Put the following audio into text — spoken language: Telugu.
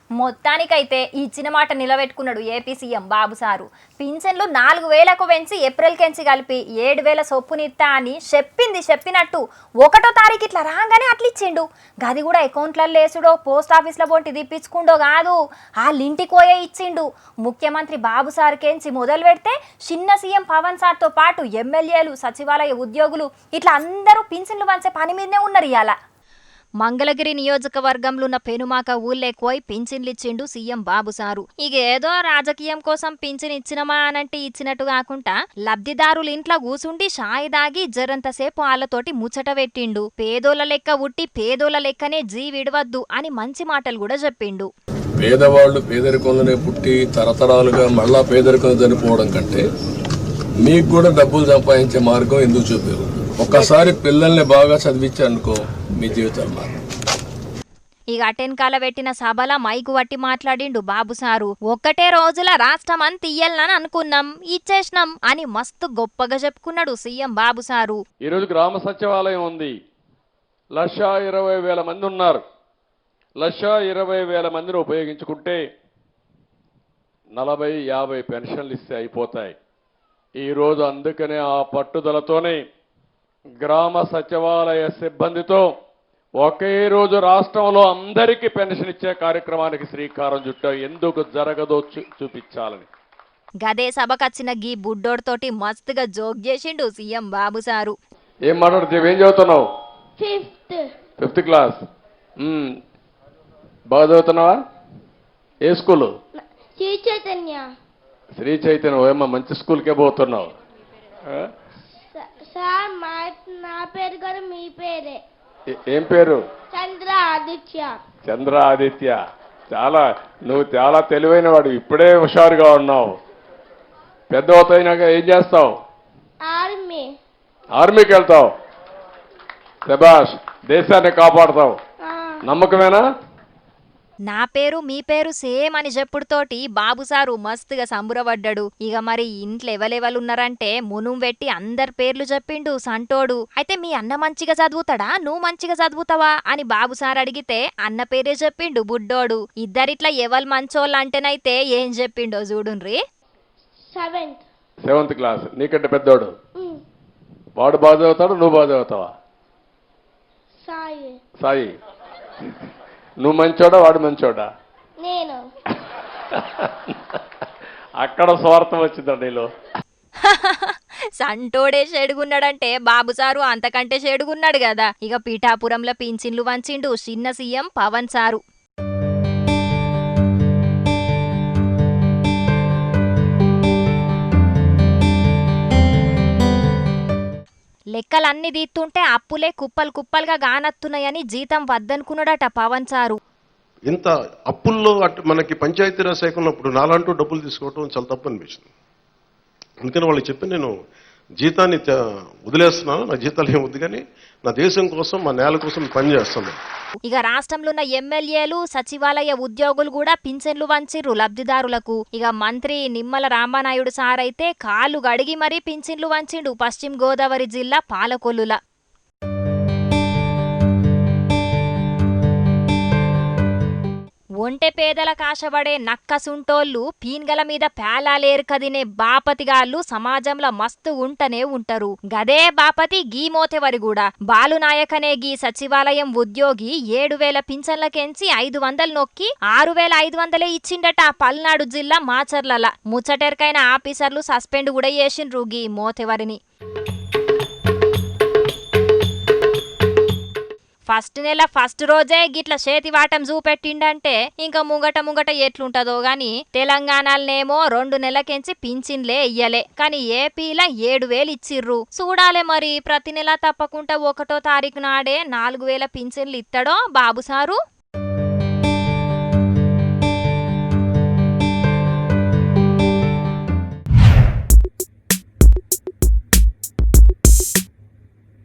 మొత్తానికైతే ఇచ్చిన మాట నిలబెట్టుకున్నాడు ఏపీ సీఎం బాబు సారు. పింఛన్లు 4000కు పెంచి ఏప్రిల్ కెంచి కలిపి 7000 సొప్పునిత్తా అని చెప్పినట్టు 1వ తారీఖు ఇట్లా రాగానే అట్లిచ్చిండు. గది కూడా అకౌంట్లలో వేసుడో పోస్ట్ ఆఫీస్లో పోంటి తిప్పించుకుండో కాదు, వాళ్ళింటికి పోయే ఇచ్చిండు. ముఖ్యమంత్రి బాబు సార్ కెంచి మొదలు పెడితే చిన్న సీఎం పవన్ సార్తో పాటు ఎమ్మెల్యేలు, సచివాలయ ఉద్యోగులు ఇట్లా అందరూ పింఛన్లు పంచే పని మీదనే ఉన్నారు ఇవాళ. మంగళగిరి నియోజకవర్గంలో ఉన్న పెనుమాక ఊళ్ళేకోయి పింఛన్లిచ్చిండు సీఎం బాబు సారు. ఇక ఏదో రాజకీయం కోసం పింఛన్ ఇచ్చినమా అనంటే ఇచ్చినట్టు కాకుండా లబ్ధిదారులు ఇంట్లో కూసుండి షాయి దాగి జరంతసేపు వాళ్ళతోటి ముచ్చట పెట్టిండు. పేదోళ్ళ లెక్క ఉట్టి పేదోళ్ళ లెక్కనే విడవద్దు అని మంచి మాటలు కూడా చెప్పిండు. పేదవాళ్లు పేదరికంలోనే పుట్టి తరతరాలుగా మళ్ళా పేదరికం చనిపోవడం కంటే మీకు కూడా డబ్బులు సంపాదించే మార్గం ఎందుకు చూపారు? ఒక్కసారి పిల్లల్ని బాగా చదివించారనుకో మీ జీవితాలు మారు. ఇక అటెన్కాల పెట్టిన సభల మైకు వట్టి మాట్లాడిండు బాబు సారు. ఒక్కటే రోజుల రాష్ట్రం అంత ఇయ్యాలని అనుకున్నాం, ఇచ్చేసినాం అని మస్తు గొప్పగా చెప్పుకున్నాడు సీఎం బాబు సారు. ఈరోజు గ్రామ సచివాలయం ఉంది, 1,20,000 మంది ఉన్నారు. 1,20,000 మందిని ఉపయోగించుకుంటే 40-50 పెన్షన్లు ఇస్తే అయిపోతాయి. ఈరోజు అందుకనే ఆ పట్టుదలతోనే గ్రామ సచివాలయ సిబ్బందితో ఒకే రోజు రాష్ట్రంలో అందరికీ పెన్షన్ ఇచ్చే కార్యక్రమానికి శ్రీకారం చుట్టాం. ఎందుకు జరగదో చూపించాలని. గదే సభకచ్చిన గీ బుడ్డోడ్తోటి మస్తుగా జోక్ చేసిండు సీఎం బాబు సారు. ఏం మాట్లాడుతావు? ఏం చదువుతున్నావు? 5th class. బాగా చదువుతున్నావా? ఏ స్కూలు? శ్రీ చైతన్య. ఏమో మంచి స్కూల్కే పోతున్నావు. సార్ నా పేరు కూడా మీ పేరే. ఏం పేరు? చంద్ర ఆదిత్య. చంద్ర ఆదిత్య. నువ్వు చాలా తెలివైన వాడు, ఇప్పుడే హుషారుగా ఉన్నావు. పెద్ద అవుతాయినాక ఏం చేస్తావు? ఆర్మీకి వెళ్తావు. శభాష్, దేశాన్ని కాపాడుతావు. నమ్మకమేనా? నా పేరు మీ పేరు సేమ్ అని చెప్పుడుతోటి బాబు సారు మస్తుగా సంబురపడ్డాడు. ఇక మరి ఇంట్లో ఎవరెవరున్నారంటే మునుం పెట్టి అందరి పేర్లు చెప్పిండు సంటోడు. అయితే మీ అన్న మంచిగా చదువుతాడా, నువ్వు మంచిగా చదువుతావా అని బాబు సార్ అడిగితే అన్న పేరే చెప్పిండు బుడ్డోడు. ఇద్దరిట్లా ఎవరు మంచోళ్ళు అంటేనైతే ఏం చెప్పిండో చూడుండ్రి. 7th class. నీకంటే పెద్దోడు. వాడు బాగా చదువుతాడు, నువ్వు బాగా చదువుతావా? సాయి. నువ్వు మంచోడా, వాడు మంచోడా? నేను. అక్కడ స్వార్థం వచ్చిందండి నీలో. సంటోడే చెడుగున్నాడంటే బాబు సారు అంతకంటే చెడుగున్నాడు కదా. ఇక పీఠాపురంలో పింఛన్లు వంచిండు చిన్న సీఎం పవన్ సారు. లెక్కలన్నీ తీస్తుంటే అప్పులే కుప్పలు కుప్పలుగా గానత్తున్నాయని జీతం వద్దనుకున్నాడట పవన్ సారు. ఇంత అప్పుల్లో మనకి పంచాయతీరాజ్ శాఖ ఉన్నప్పుడు నాలంటూ డబ్బులు తీసుకోవటం చాలా తప్పు అనిపించింది. అందుకని వాళ్ళు చెప్పి నేను జీతాన్ని వదిలేస్తున్నాను, నా జీతాలు ఏం వద్దు కానీ నా దేశం కోసం, మా నేల కోసం పనిచేస్తాను. ఇక రాష్ట్రంలో ఉన్న ఎమ్మెల్యేలు, సచివాలయ ఉద్యోగులు కూడా పింఛన్లు వంచిర్రు లబ్ధిదారులకు. ఇక మంత్రి నిమ్మల రామానాయుడు సార్ అయితే కాళ్ళు గడిగి మరీ పింఛన్లు వంచిండు పశ్చిమ గోదావరి జిల్లా పాలకొల్లుల. ఒంటె పేదల కాశపడే నక్కసుంటోళ్ళు పీన్గల మీద పేలాలేరుకదినే బాపతిగాళ్ళు సమాజంలో మస్తు ఉంటనే ఉంటారు. గదే బాపతి గీ మోతెవరి కూడా బాలునాయకనే గీ సచివాలయం ఉద్యోగి 7000 పింఛన్లకెంచి 500 నొక్కి 6500 ఇచ్చిండట పల్నాడు జిల్లా మాచర్లల. ముచ్చటెరకైన ఆఫీసర్లు సస్పెండ్ కూడా చేసిండ్రు గీ మోతెవరిని. ఫస్ట్ నెల ఫస్ట్ రోజే గిట్ల చేతివాటం చూపెట్టిండంటే ఇంకా ముంగట ఎట్లుంటదో గాని తెలంగాణలోనేమో 2 నెలకెంచి పింఛన్లే ఇయ్యలే, కానీ ఏపీలో 7000 ఇచ్చిర్రు. చూడాలే మరి ప్రతి నెల తప్పకుండా 1వ తారీఖు నాడే 4000 పింఛన్లు ఇస్తాడో బాబు సారు.